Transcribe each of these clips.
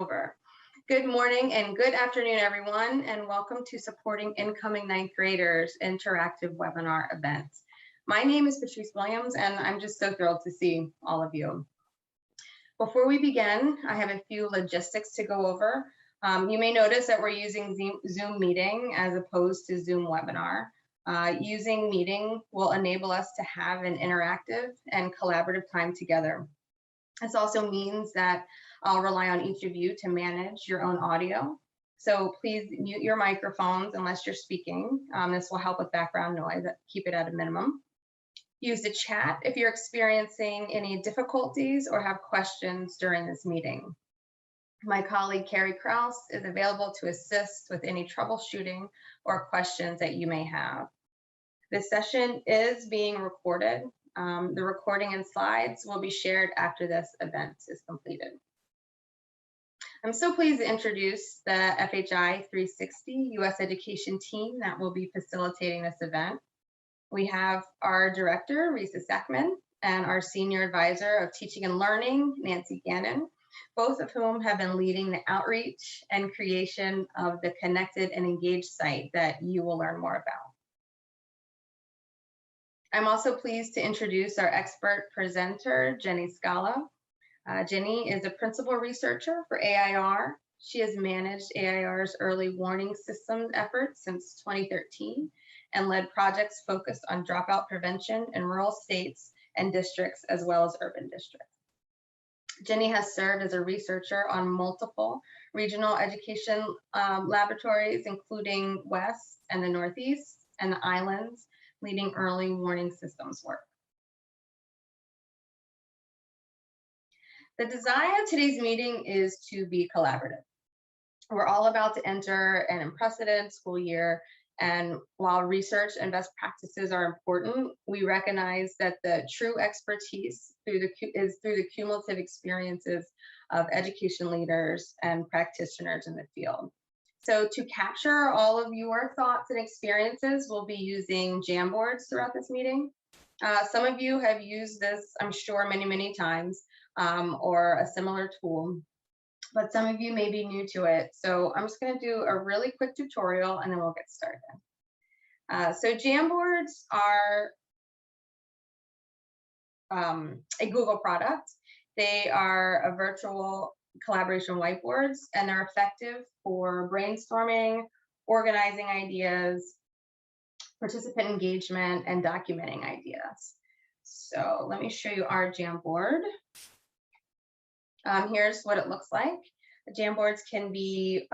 over. Good morning and good afternoon, everyone, and welcome to Supporting Incoming Ninth Graders Interactive Webinar event. My name is Patrice Williams, and I'm just so thrilled to see all of you. Before we begin, I have a few logistics to go over. You may notice that we're using Zoom meeting as opposed to Zoom webinar. Using meeting will enable us to have an interactive and collaborative time together. This also means that I'll rely on each of you to manage your own audio. So please mute your microphones unless you're speaking. This will help with background noise, keep it at a minimum. Use the chat if you're experiencing any difficulties or have questions during this meeting. My colleague Carrie Krause is available to assist with any troubleshooting or questions that you may have. This session is being recorded. The recording and slides will be shared after this event is completed. I'm so pleased to introduce the FHI 360 U.S. Education team that will be facilitating this event. We have our director, Risa Sackman, and our senior advisor of teaching and learning, Nancy Gannon, both of whom have been leading the outreach and creation of the connected and engaged site that you will learn more about. I'm also pleased to introduce our expert presenter, Jenny Scala. Jenny is a principal researcher for AIR. She has managed AIR's early warning systems efforts since 2013 and led projects focused on dropout prevention in rural states and districts as well as urban districts. Jenny has served as a researcher on multiple regional education laboratories, including West and the Northeast and the Islands, leading early warning systems work. The design of today's meeting is to be collaborative. We're all about to enter an unprecedented school year, and while research and best practices are important, we recognize that the true expertise is through the cumulative experiences of education leaders and practitioners in the field. So to capture all of your thoughts and experiences, we'll be using Jamboards throughout this meeting. Some of you have used this, I'm sure, many, many times, or a similar tool, but some of you may be new to it. So I'm just going to do a really quick tutorial and then we'll get started. So Jamboards are a Google product. They are a virtual collaboration whiteboards, and they're effective for brainstorming, organizing ideas, participant engagement, and documenting ideas. So let me show you our Jamboard. Here's what it looks like. Jamboards can be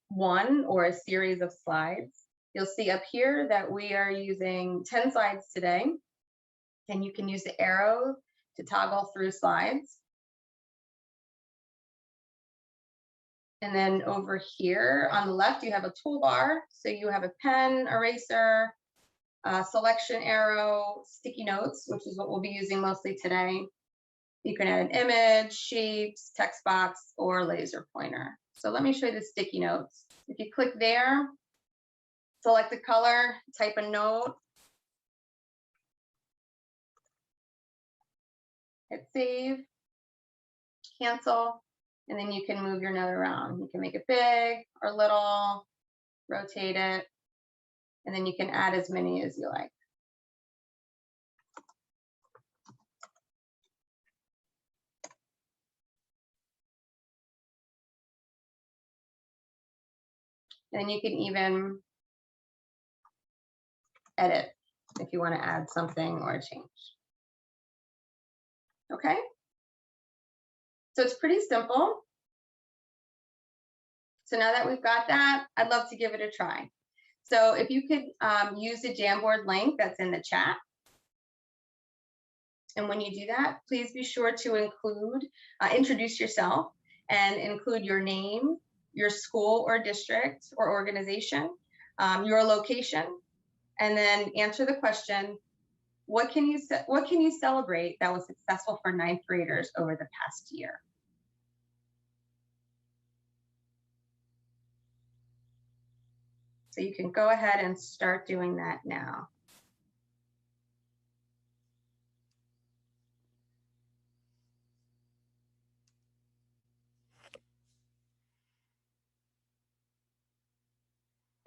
one or a series of slides. You'll see up here that we are using 10 slides today, and you can use the arrow to toggle through slides. And then over here on the left, you have a toolbar. So you have a pen, eraser, selection arrow, sticky notes, which is what we'll be using mostly today. You can add an image, shapes, text box, or laser pointer. So let me show you the sticky notes. If you click there, select the color, type a note, hit save, cancel, and then you can move your note around. You can make it big or little, rotate it, and then you can add as many as you like. Then you can even edit if you want to add something or change. Okay, so it's pretty simple. So now that we've got that, I'd love to give it a try. So if you could use the Jamboard link that's in the chat. And when you do that, please be sure to include, introduce yourself and include your name, your school or district or organization, your location, and then answer the question, what can you celebrate that was successful for ninth graders over the past year? So you can go ahead and start doing that now.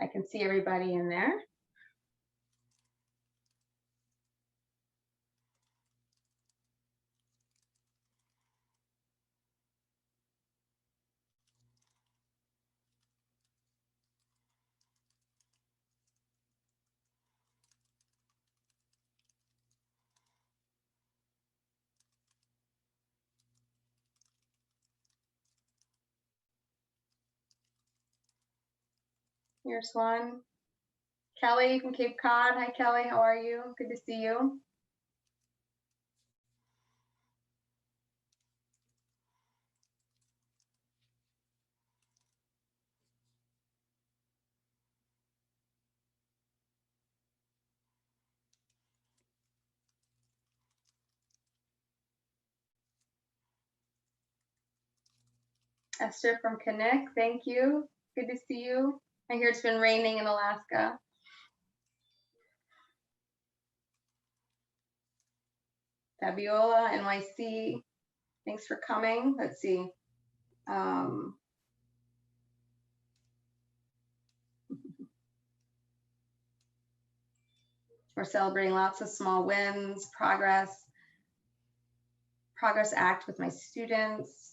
I can see everybody in there. Here's one. Kelly from Cape Cod. Hi, Kelly. How are you? Good to see you. Esther from Connect. Thank you. Good to see you. I hear it's been raining in Alaska. Fabiola, NYC. Thanks for coming. Let's see. We're celebrating lots of small wins, progress act with my students.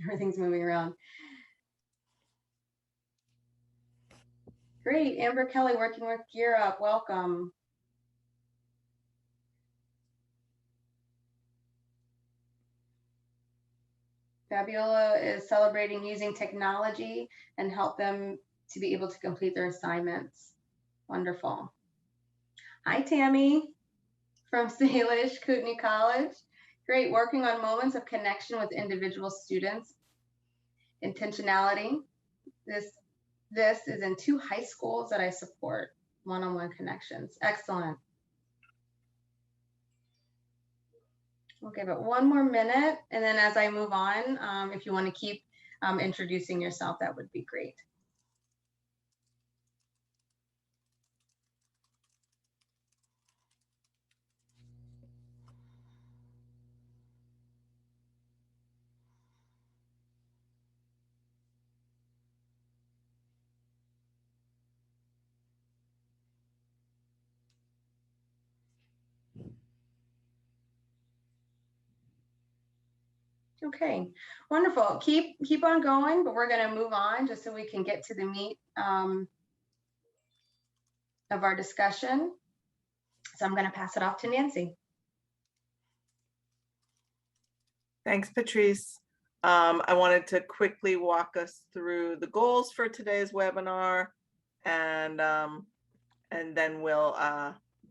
Everything's moving around. Great, Amber Kelly working with Gear Up, welcome. Fabiola is celebrating using technology and help them to be able to complete their assignments. Wonderful. Hi, Tammy from Salish Kootenai College. Great, working on moments of connection with individual students. Intentionality. This is in 2 high schools that I support, one-on-one connections. Excellent. We'll give it 1 more minute, and then as I move on, if you want to keep introducing yourself, that would be great. Okay, wonderful. Keep on going, but we're going to move on just so we can get to the meat of our discussion. So I'm going to pass it off to Nancy. Thanks, Patrice. I wanted to quickly walk us through the goals for today's webinar, and then we'll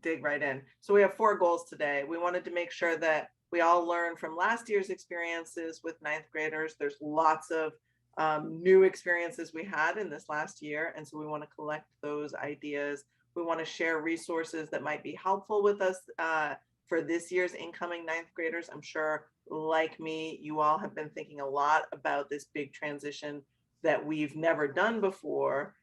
dig right in. So we have 4 goals today. We wanted to make sure that we all learn from last year's experiences with 9th graders. There's lots of new experiences we had in this last year, and so we want to collect those ideas. We want to share resources that might be helpful with us for this year's incoming 9th graders. I'm sure, like me, you all have been thinking a lot about this big transition that we've never done before,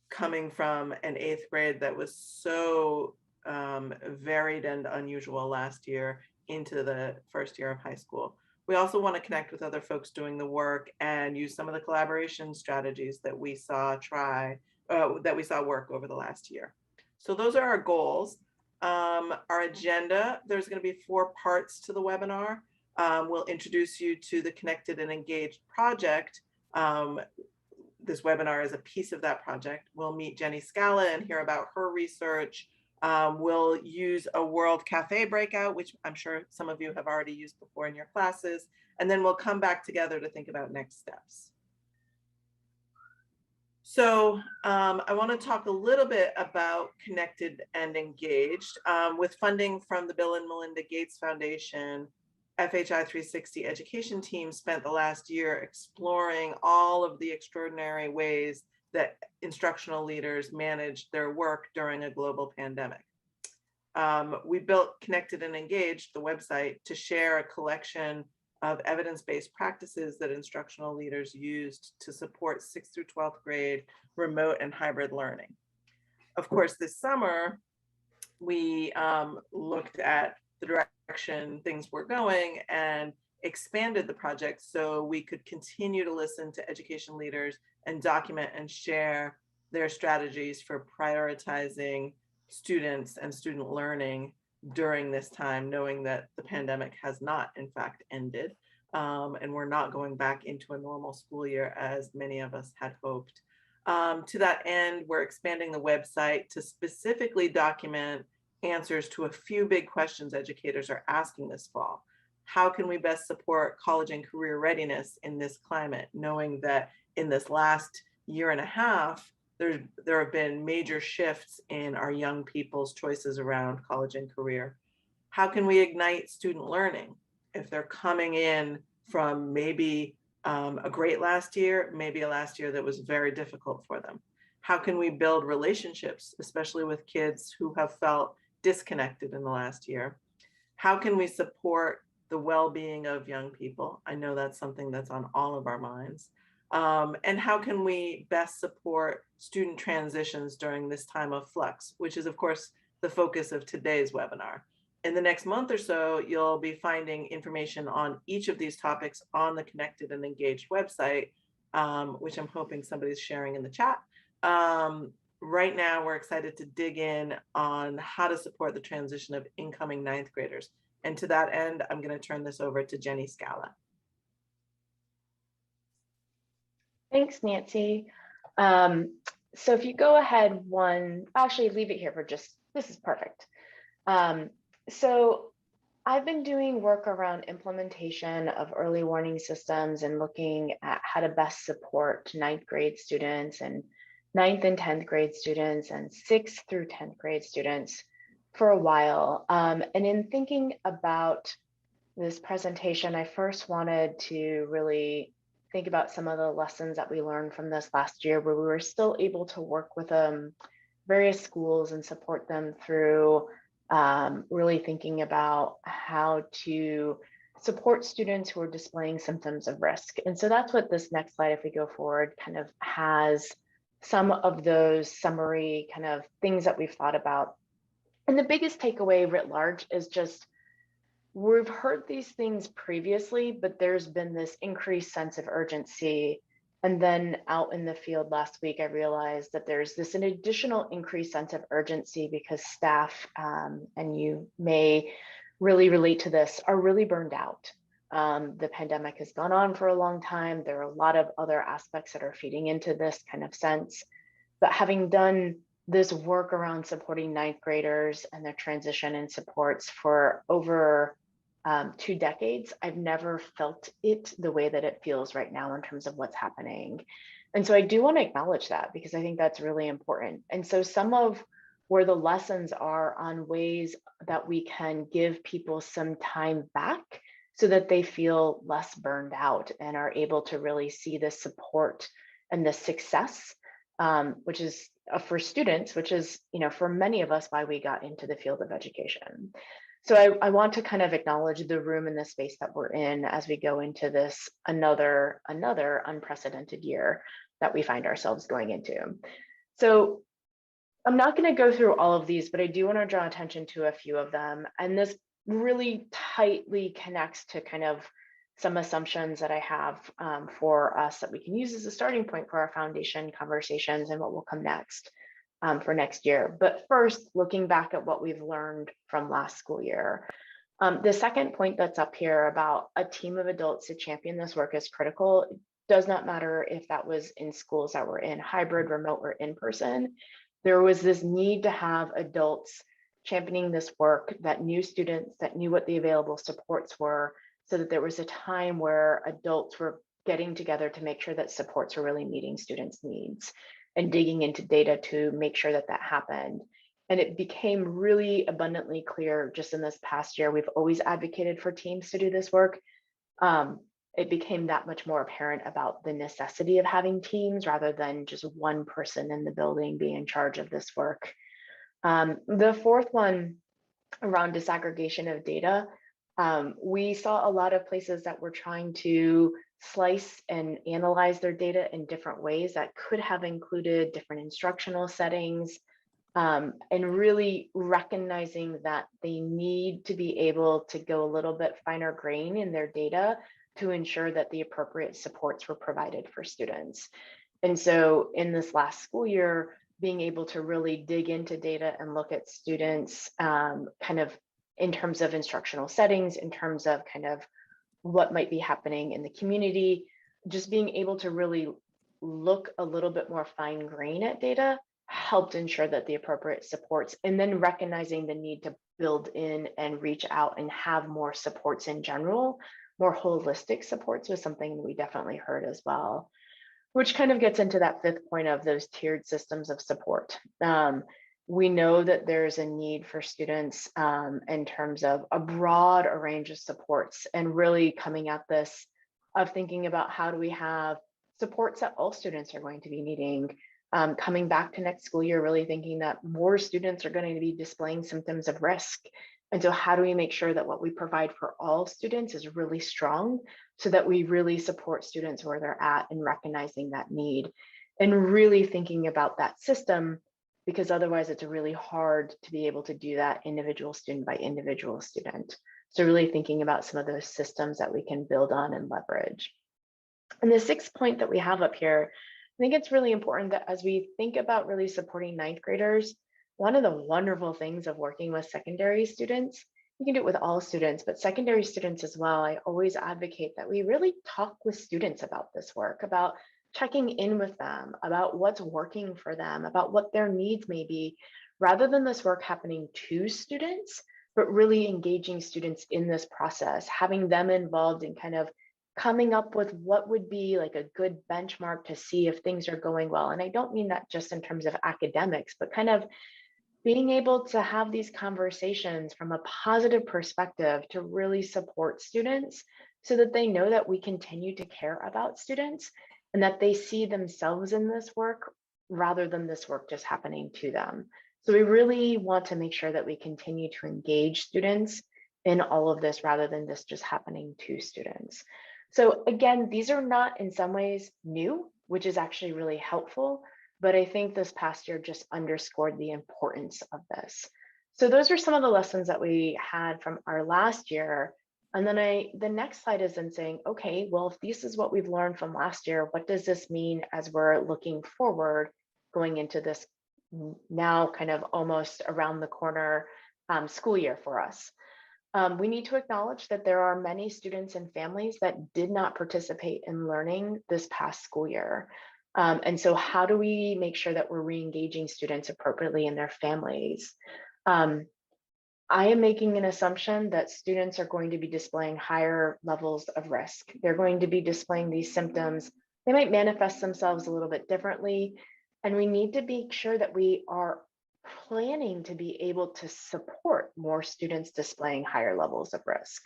coming from an 8th grade that was so varied and unusual last year into the first year of high school. We also want to connect with other folks doing the work and use some of the collaboration strategies that we saw work over the last year. So those are our goals. Our agenda, there's going to be 4 parts to the webinar. We'll introduce you to the Connected and Engaged project. This webinar is a piece of that project. We'll meet Jenny Scala and hear about her research. We'll use a World Cafe breakout, which I'm sure some of you have already used before in your classes. And then we'll come back together to think about next steps. So I want to talk a little bit about Connected and Engaged. With funding from the Bill and Melinda Gates Foundation, FHI 360 education team spent the last year exploring all of the extraordinary ways that instructional leaders managed their work during a global pandemic. We built Connected and Engaged, the website, to share a collection of evidence-based practices that instructional leaders used to support 6th through 12th grade remote and hybrid learning. Of course, this summer, we looked at the direct direction things were going and expanded the project so we could continue to listen to education leaders and document and share their strategies for prioritizing students and student learning during this time, knowing that the pandemic has not, in fact, ended. And we're not going back into a normal school year as many of us had hoped. To that end, we're expanding the website to specifically document answers to a few big questions educators are asking this fall. How can we best support college and career readiness in this climate, knowing that in this last year and a half, there have been major shifts in our young people's choices around college and career? How can we ignite student learning if they're coming in from maybe a great last year, maybe a last year that was very difficult for them? How can we build relationships, especially with kids who have felt disconnected in the last year? How can we support the well-being of young people? I know that's something that's on all of our minds. And how can we best support student transitions during this time of flux, which is, of course, the focus of today's webinar. In the next month or so, you'll be finding information on each of these topics on the Connected and Engaged website, which I'm hoping somebody's sharing in the chat. Right now, we're excited to dig in on how to support the transition of incoming ninth graders. And to that end, I'm going to turn this over to Jenny Scala. Thanks, Nancy. So if you go ahead actually leave it here for this is perfect. So I've been doing work around implementation of early warning systems and looking at how to best support ninth grade students and 9th and 10th grade students and 6th through 10th grade students for a while. And in thinking about this presentation, I first wanted to really think about some of the lessons that we learned from this last year, where we were still able to work with various schools and support them through really thinking about how to support students who are displaying symptoms of risk. And so that's what this next slide, if we go forward, kind of has some of those summary kind of things that we've thought about. And the biggest takeaway writ large is just, we've heard these things previously, but there's been this increased sense of urgency. And then out in the field last week, I realized that there's an additional increased sense of urgency because staff, and you may really relate to this, are really burned out. The pandemic has gone on for a long time. There are a lot of other aspects that are feeding into this kind of sense. But having done this work around supporting ninth graders and their transition and supports for over 2 decades, I've never felt it the way that it feels right now in terms of what's happening. And so I do want to acknowledge that because I think that's really important. And so some of where the lessons are on ways that we can give people some time back so that they feel less burned out and are able to really see the support and the success, which is for students, which is, for many of us, why we got into the field of education. So I want to kind of acknowledge the room and the space that we're in as we go into this another unprecedented year that we find ourselves going into. So I'm not going to go through all of these, but I do want to draw attention to a few of them. And this really tightly connects to kind of some assumptions that I have for us that we can use as a starting point for our foundation conversations and what will come next. For next year. But first, looking back at what we've learned from last school year. The second point that's up here about a team of adults to champion this work is critical. It does not matter if that was in schools that were in hybrid, remote, or in person. There was this need to have adults championing this work that knew students, that knew what the available supports were, so that there was a time where adults were getting together to make sure that supports were really meeting students' needs and digging into data to make sure that that happened. And it became really abundantly clear just in this past year, we've always advocated for teams to do this work. It became that much more apparent about the necessity of having teams rather than just one person in the building being in charge of this work. The fourth one around disaggregation of data, we saw a lot of places that were trying to slice and analyze their data in different ways that could have included different instructional settings, and really recognizing that they need to be able to go a little bit finer grain in their data to ensure that the appropriate supports were provided for students. And so in this last school year, being able to really dig into data and look at students kind of in terms of instructional settings, in terms of kind of what might be happening in the community, just being able to really look a little bit more fine grain at data helped ensure that the appropriate supports, and then recognizing the need to build in and reach out and have more supports in general, more holistic supports was something we definitely heard as well, which kind of gets into that fifth point of those tiered systems of support. We know that there's a need for students in terms of a broad range of supports, and really coming at this of thinking about how do we have supports that all students are going to be needing. Coming back to next school year, really thinking that more students are going to be displaying symptoms of risk. And so how do we make sure that what we provide for all students is really strong, so that we really support students where they're at and recognizing that need and really thinking about that system, because otherwise it's really hard to be able to do that individual student by individual student. So really thinking about some of those systems that we can build on and leverage. And the sixth point that we have up here, I think it's really important that as we think about really supporting ninth graders, one of the wonderful things of working with secondary students, you can do it with all students, but secondary students as well, I always advocate that we really talk with students about this work, about checking in with them, about what's working for them, about what their needs may be, rather than this work happening to students, but really engaging students in this process, having them involved in kind of coming up with what would be like a good benchmark to see if things are going well. And I don't mean that just in terms of academics, but kind of being able to have these conversations from a positive perspective to really support students, so that they know that we continue to care about students and that they see themselves in this work rather than this work just happening to them. So we really want to make sure that we continue to engage students in all of this rather than this just happening to students. So again, these are not in some ways new, which is actually really helpful, but I think this past year just underscored the importance of this. So those are some of the lessons that we had from our last year. And then the next slide is then saying, okay, well, if this is what we've learned from last year, what does this mean as we're looking forward going into this now kind of almost around the corner school year for us? We need to acknowledge that there are many students and families that did not participate in learning this past school year. And so how do we make sure that we're re-engaging students appropriately in their families? I am making an assumption that students are going to be displaying higher levels of risk. They're going to be displaying these symptoms. They might manifest themselves a little bit differently. And we need to make sure that we are planning to be able to support more students displaying higher levels of risk,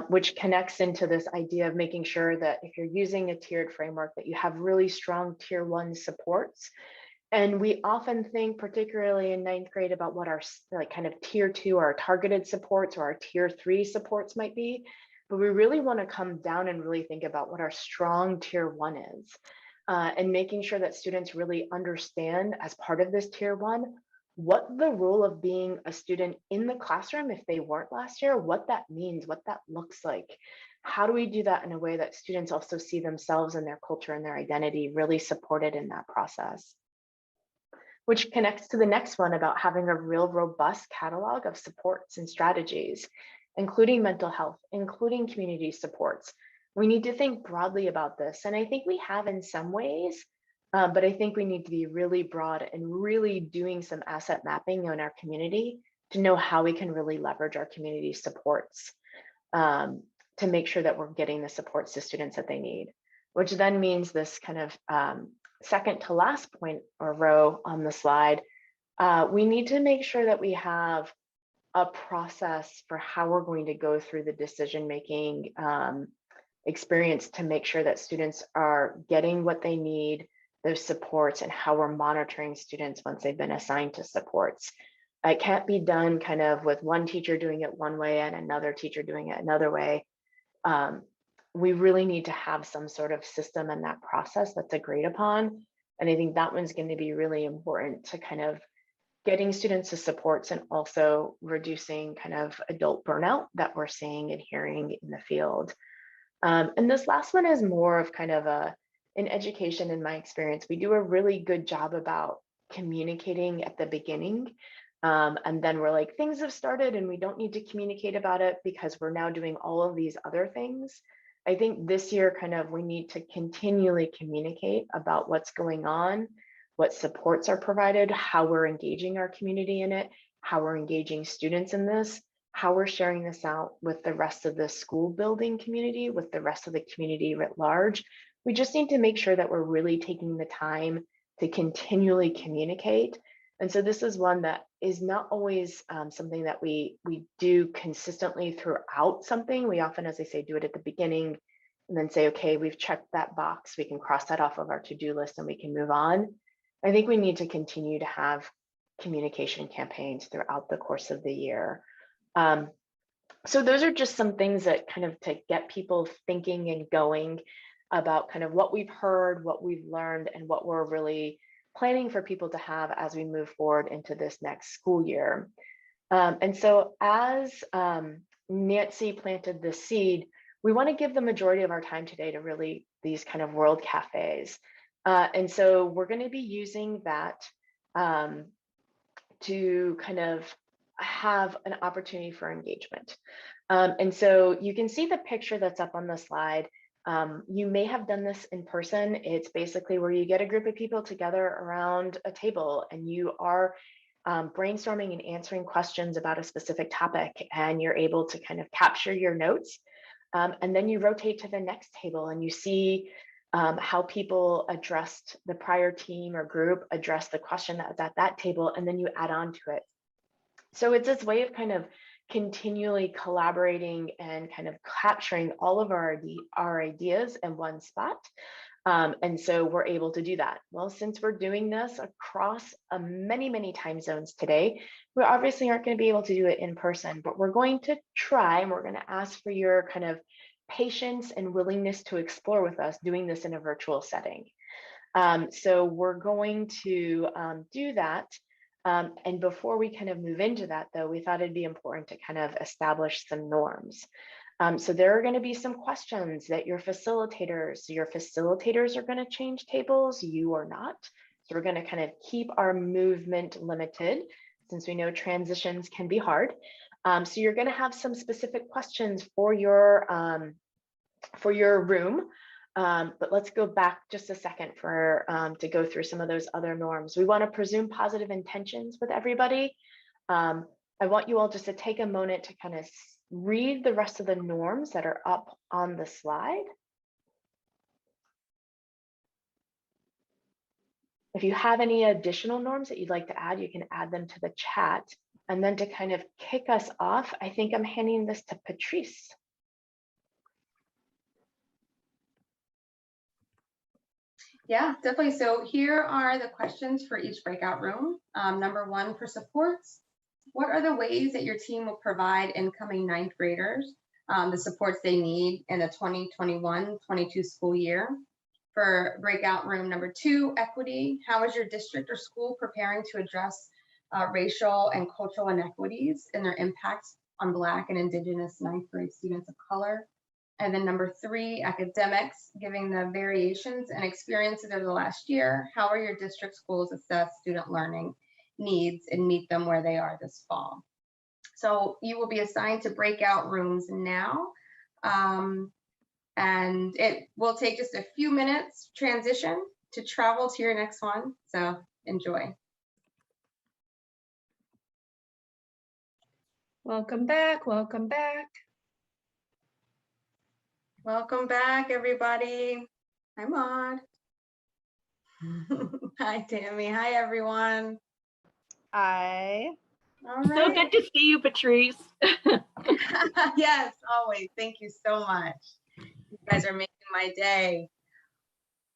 which connects into this idea of making sure that if you're using a tiered framework, that you have really strong tier 1 supports. And we often think, particularly in ninth grade, about what our like kind of tier 2, our targeted supports, or our tier 3 supports might be. But we really want to come down and really think about what our strong tier 1 is, and making sure that students really understand as part of this tier 1, what the role of being a student in the classroom, if they weren't last year, what that means, what that looks like. How do we do that in a way that students also see themselves and their culture and their identity really supported in that process? Which connects to the next one about having a real robust catalog of supports and strategies, including mental health, including community supports. We need to think broadly about this. And I think we have in some ways, but I think we need to be really broad and really doing some asset mapping in our community to know how we can really leverage our community supports to make sure that we're getting the supports to students that they need, which then means this kind of second to last point or row on the slide, we need to make sure that we have a process for how we're going to go through the decision-making experience to make sure that students are getting what they need, those supports, and how we're monitoring students once they've been assigned to supports. It can't be done kind of with one teacher doing it one way and another teacher doing it another way. We really need to have some sort of system in that process that's agreed upon. And I think that one's going to be really important to kind of getting students to supports and also reducing kind of adult burnout that we're seeing and hearing in the field. And this last one is more of kind of in education. In my experience, we do a really good job about communicating at the beginning. And then we're like, things have started and we don't need to communicate about it because we're now doing all of these other things. I think this year kind of we need to continually communicate about what's going on, what supports are provided, how we're engaging our community in it, how we're engaging students in this, how we're sharing this out with the rest of the school building community, with the rest of the community writ large. We just need to make sure that we're really taking the time to continually communicate. And so this is one that is not always something that we do consistently throughout something. We often, as I say, do it at the beginning and then say, okay, we've checked that box. We can cross that off of our to-do list and we can move on. I think we need to continue to have communication campaigns throughout the course of the year. So those are just some things that kind of to get people thinking and going about kind of what we've heard, what we've learned, and what we're really planning for people to have as we move forward into this next school year. And so as Nancy planted the seed, we want to give the majority of our time today to really these kind of world cafes. And so we're going to be using that to kind of have an opportunity for engagement. And so you can see the picture that's up on the slide. You may have done this in person. It's basically where you get a group of people together around a table and you are brainstorming and answering questions about a specific topic, and you're able to kind of capture your notes. And then you rotate to the next table and you see how people addressed the prior team or group, addressed the question that was at that table, and then you add on to it. So it's this way of kind of continually collaborating and kind of capturing all of our ideas in one spot. And so we're able to do that. Well, since we're doing this across many, many time zones today, we obviously aren't going to be able to do it in person, but we're going to try, and we're going to ask for your kind of patience and willingness to explore with us doing this in a virtual setting. So we're going to do that. And before we kind of move into that, though, we thought it'd be important to kind of establish some norms. So there are going to be some questions that your facilitators are going to change tables, you are not. So we're going to kind of keep our movement limited since we know transitions can be hard. So you're going to have some specific questions for your room. But let's go back just a second for to go through some of those other norms. We want to presume positive intentions with everybody. I want you all just to take a moment to kind of read the rest of the norms that are up on the slide. If you have any additional norms that you'd like to add, you can add them to the chat. And then to kind of kick us off, I think I'm handing this to Patrice. Yeah, definitely. So here are the questions for each breakout room. Number one, for supports, what are the ways that your team will provide incoming ninth graders the supports they need in the 2021-22 school year? For breakout room number two, equity, how is your district or school preparing to address racial and cultural inequities and their impacts on Black and Indigenous ninth grade students of color? And then number three, academics, giving the variations and experiences over the last year, how are your district schools assess student learning needs and meet them where they are this fall? So you will be assigned to breakout rooms now. And it will take just a few minutes transition to travel to your next one. So enjoy. Welcome back, welcome back. Welcome back, everybody. Hi, Maud. Hi, Tammy. Hi, everyone. Hi. All So right. good to see you, Patrice. Yes, always. Thank you so much. You guys are making my day.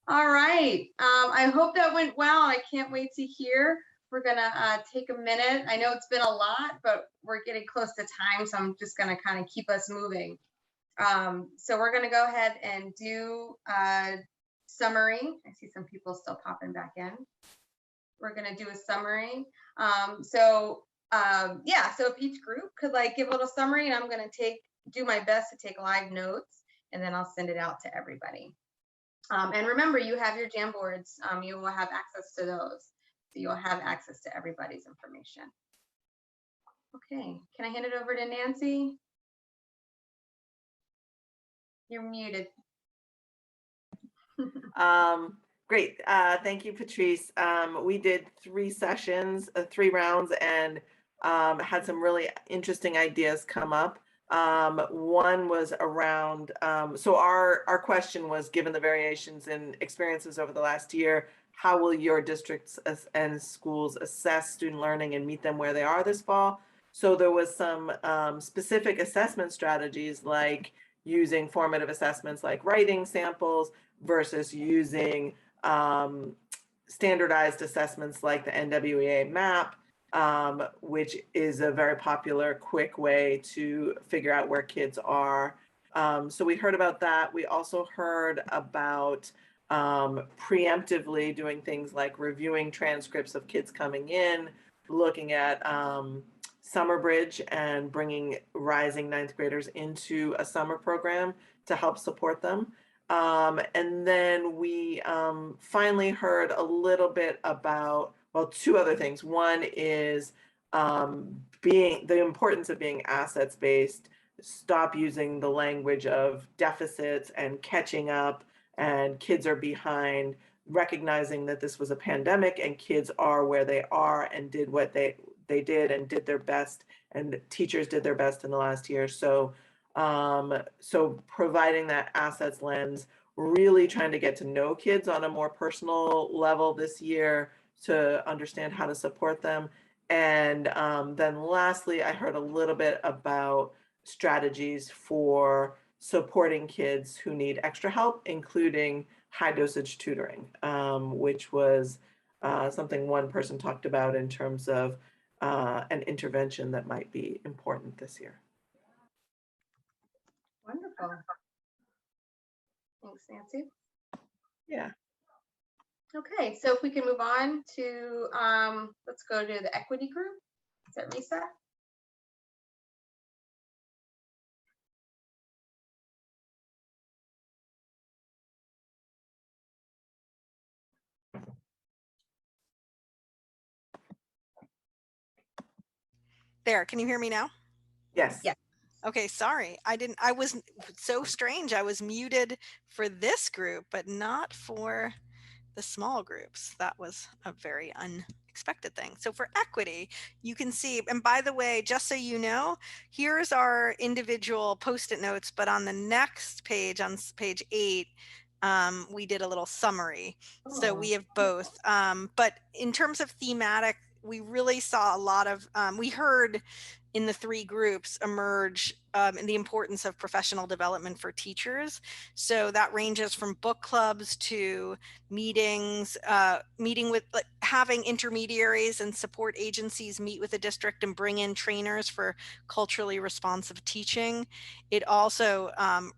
All right. I hope that went well. I can't wait to hear. We're gonna take a minute. I know it's been a lot, but we're getting close to time, so I'm just gonna kind of keep us moving. So we're gonna go ahead and do a summary. I see some people still popping back in. We're gonna do a summary Yeah, so if each group could like give a little summary, and I'm going to do my best to take live notes, and then I'll send it out to everybody. And remember, you have your Jamboards. You will have access to those. So you'll have access to everybody's information. Okay, can I hand it over to Nancy? You're muted. Great. Thank you, Patrice. We did 3 sessions, 3 rounds, and had some really interesting ideas come up. One was around, so our question was, given the variations in experiences over the last year, how will your districts and schools assess student learning and meet them where they are this fall? So there was some specific assessment strategies, like using formative assessments like writing samples versus using standardized assessments like the NWEA MAP, which is a very popular, quick way to figure out where kids are. So we heard about that. We also heard about preemptively doing things like reviewing transcripts of kids coming in, looking at Summer Bridge and bringing rising 9th graders into a summer program to help support them. And then we finally heard a little bit about, well, 2 other things. One is the importance of being assets-based, stop using the language of deficits and catching up and kids are behind, recognizing that this was a pandemic and kids are where they are and did what they did and did their best, and teachers did their best in the last year. So so providing that assets lens, really trying to get to know kids on a more personal level this year to understand how to support them. And then lastly, I heard a little bit about strategies for supporting kids who need extra help, including high dosage tutoring, which was something one person talked about in terms of an intervention that might be important this year. Wonderful. Thanks, Nancy. Yeah. Okay, so if we can move on to, let's go to the equity group. Is that Risa? There, can you hear me now? Yes. Yeah. Okay, sorry. I was so strange. I was muted for this group, but not for the small groups. That was a very unexpected thing. So for equity, you can see, and by the way, just so you know, here's our individual Post-it notes, but on the next page, on page 8, we did a little summary. So we have both. But in terms of thematic, we really saw a lot of, we heard in the 3 groups emerge in the importance of professional development for teachers. So that ranges from book clubs to meetings, having intermediaries and support agencies meet with the district and bring in trainers for culturally responsive teaching. It also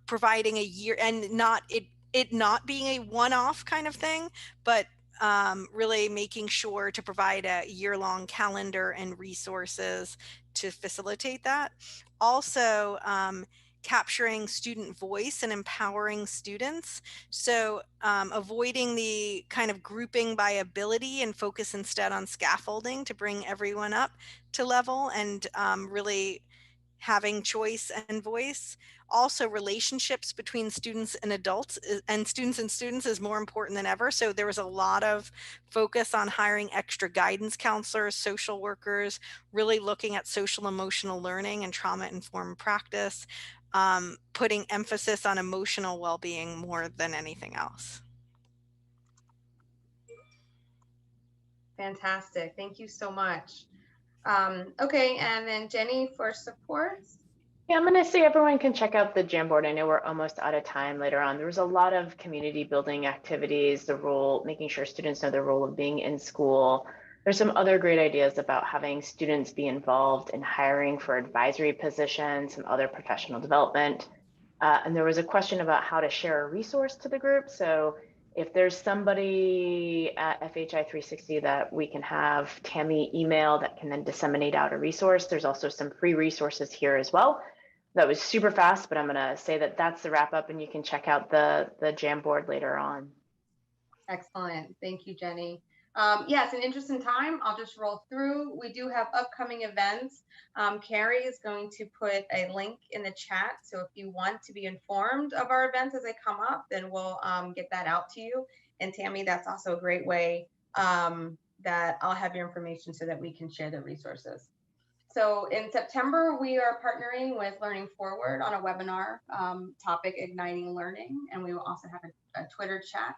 providing a year, and it not being a one-off kind of thing, but really making sure to provide a year-long calendar and resources to facilitate that. Also, capturing student voice and empowering students. So avoiding the kind of grouping by ability and focus instead on scaffolding to bring everyone up to level, and really having choice and voice. Also, relationships between students and adults and students is more important than ever. So there was a lot of focus on hiring extra guidance counselors, social workers, really looking at social emotional learning and trauma-informed practice, putting emphasis on emotional well-being more than anything else. Fantastic. Thank you so much. Okay, and then Jenny for supports. Yeah, I'm going to say everyone can check out the Jamboard. I know we're almost out of time later on. There was a lot of community building activities, making sure students know the role of being in school. There's some other great ideas about having students be involved in hiring for advisory positions, some other professional development. And there was a question about how to share a resource to the group. So If there's somebody at FHI 360 that we can have Tammy email that can then disseminate out a resource, there's also some free resources here as well. That was super fast, but I'm gonna say that that's the wrap up, and you can check out the Jamboard later on. Excellent. Thank you, Jenny. Yes, in interest in time, I'll just roll through. We do have upcoming events. Carrie is going to put a link in the chat. So if you want to be informed of our events as they come up, then we'll get that out to you. And Tammy, that's also a great way that I'll have your information so that we can share the resources. So in September, we are partnering with Learning Forward on a webinar topic, Igniting Learning, and we will also have a Twitter chat.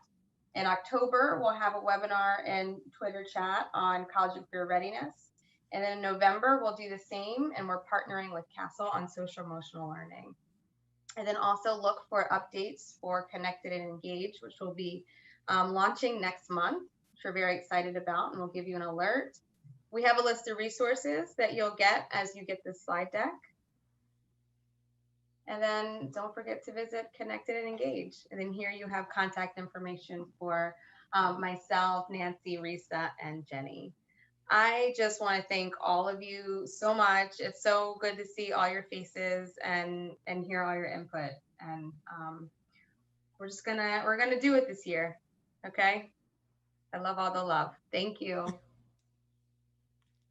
In October, we'll have a webinar and Twitter chat on college and career readiness. And then in November, we'll do the same, and we're partnering with Castle on social emotional learning. And then also look for updates for Connected and Engaged, which will be launching next month, which we're very excited about, and we'll give you an alert. We have a list of resources that you'll get as you get this slide deck. And then don't forget to visit Connected and Engaged. And then here you have contact information for myself, Nancy, Risa, and Jenny. I just want to thank all of you so much. It's so good to see all your faces and hear all your input. And we're gonna do it this year. Okay. I love all the love. Thank you.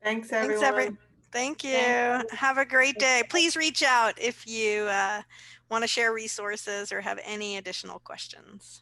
Thanks, everyone. Thank you. Thanks. Have a great day. Please reach out if you want to share resources or have any additional questions.